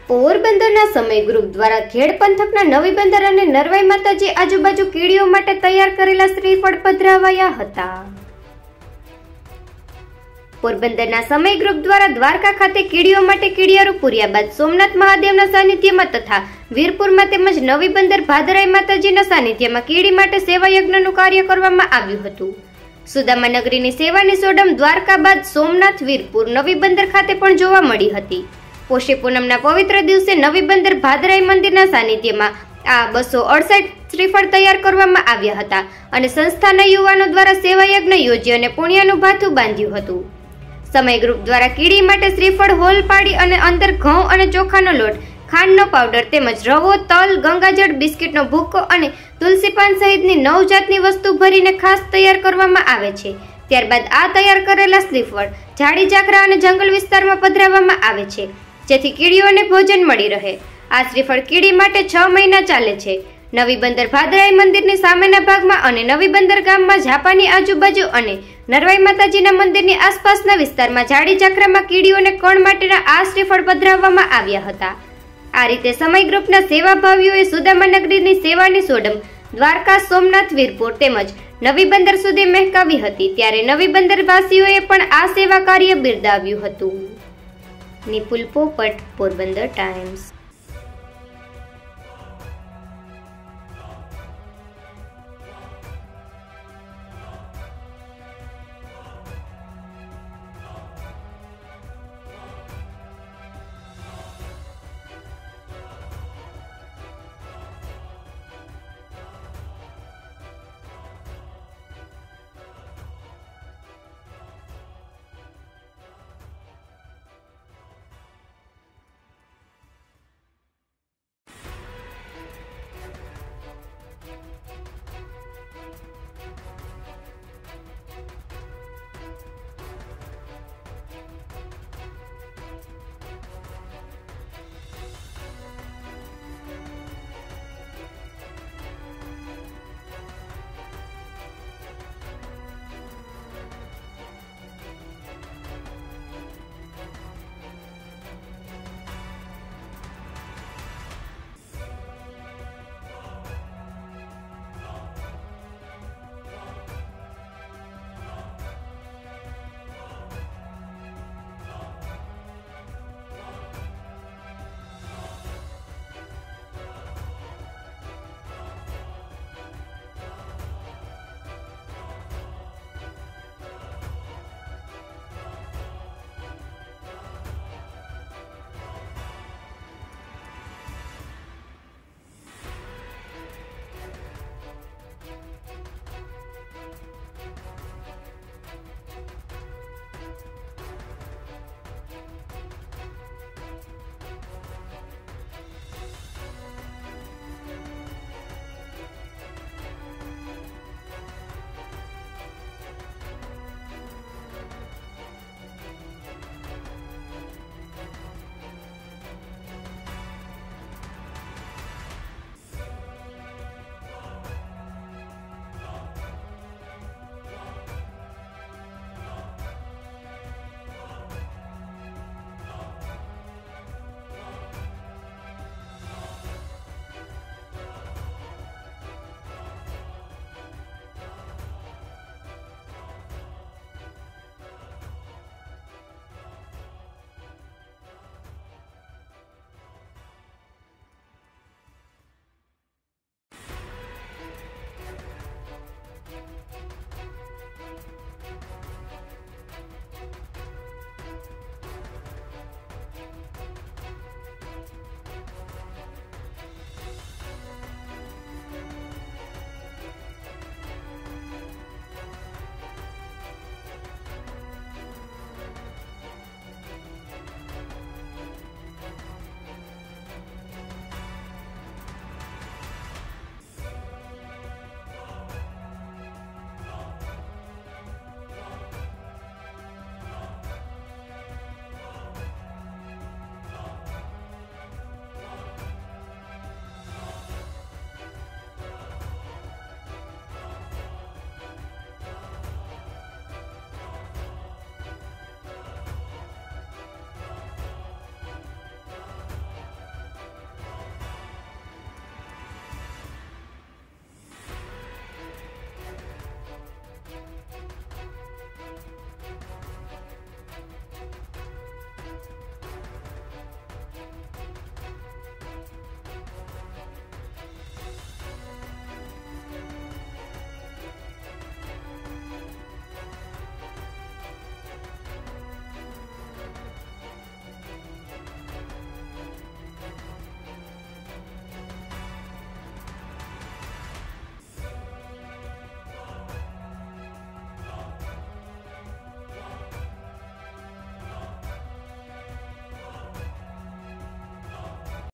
પોરબંદરના સમય ગ્રુપ દ્વારા ખેડ પંથકના નવી બંદર અને નરવાઈ માતાજી આજુબાજુ કીડીઓ માટે તૈયાર કરેલા શ્રીફળ પધરાવાયા હતા। પોરબંદરના સમય ગ્રુપ દ્વારા દ્વારકા ખાતે કીડીઓ માટે કીડિયારું પૂર્યા બાદ સોમનાથ મહાદેવના સાનિધ્યમાં તથા વીરપુરમાં તેમજ નવી બંદર ભાદરાઈ માતાજીના સાનિધ્યમાં કીડી માટે સેવા યજ્ઞનું કાર્ય કરવામાં આવ્યું હતું। સુદામા નગરીની સેવાની સોડમ દ્વારકા બાદ સોમનાથ, વીરપુર, નવી બંદર ખાતે પણ જોવા મળી હતી। પોષી પૂનમના પવિત્ર દિવસે નવી બંદર ભાદરાઈ મંદિરના સાનિધ્યમાં આ 268 શ્રીફળ તૈયાર કરવામાં આવ્યા હતા અને સંસ્થાના યુવાનો દ્વારા સેવા યજ્ઞ યોજી અને પુણ્યનું ભાથું બાંધ્યું હતું। સમય ગ્રુપ દ્વારા કીડી માટે શ્રીફળ હોલ પાડી અને અંદર ઘઉં અને ચોખાનો લોટ, ખાંડનો પાવડર તેમજ રવો, તલ, ગંગાજળ, બિસ્કિટનો ભૂકો અને તુલસી પાન સહિતની 9 જાતની વસ્તુ ભરીને ખાસ તૈયાર કરવામાં આવે છે। ત્યારબાદ આ તૈયાર કરેલા શ્રીફળ ઝાડી ઝાકરા અને જંગલ વિસ્તારમાં પધરાવવામાં આવે છે, જેથી કીડીઓને ભોજન મળી રહે। આ શ્રીફળ કીડી માટે 6 મહિના ચાલે છે। નવી બંદર ભાદરાઈ મંદિરની સામેના ભાગમાં અને નવી બંદર ગામમાં ઝાપાની આજુબાજુ અને નરવાઈ માતાજીના મંદિરની આસપાસના વિસ્તારમાં ઝાડી ઝાકરામાં કીડીઓને કણ માટેના આ શ્રીફળ પધરાવવામાં આવ્યા હતા। આ રીતે સમય ગ્રુપના સેવાભાવીઓએ સુદામા નગરીની સેવાની સોડમ દ્વારકા, સોમનાથ, વીરપુર તેમજ નવી બંદર સુધી મહેકાવી હતી। ત્યારે નવી બંદર વાસીઓએ પણ આ સેવા કાર્ય બિરદાવ્યું હતું। નિપુલ પોપટ, પોરબંદર ટાઈમ્સ।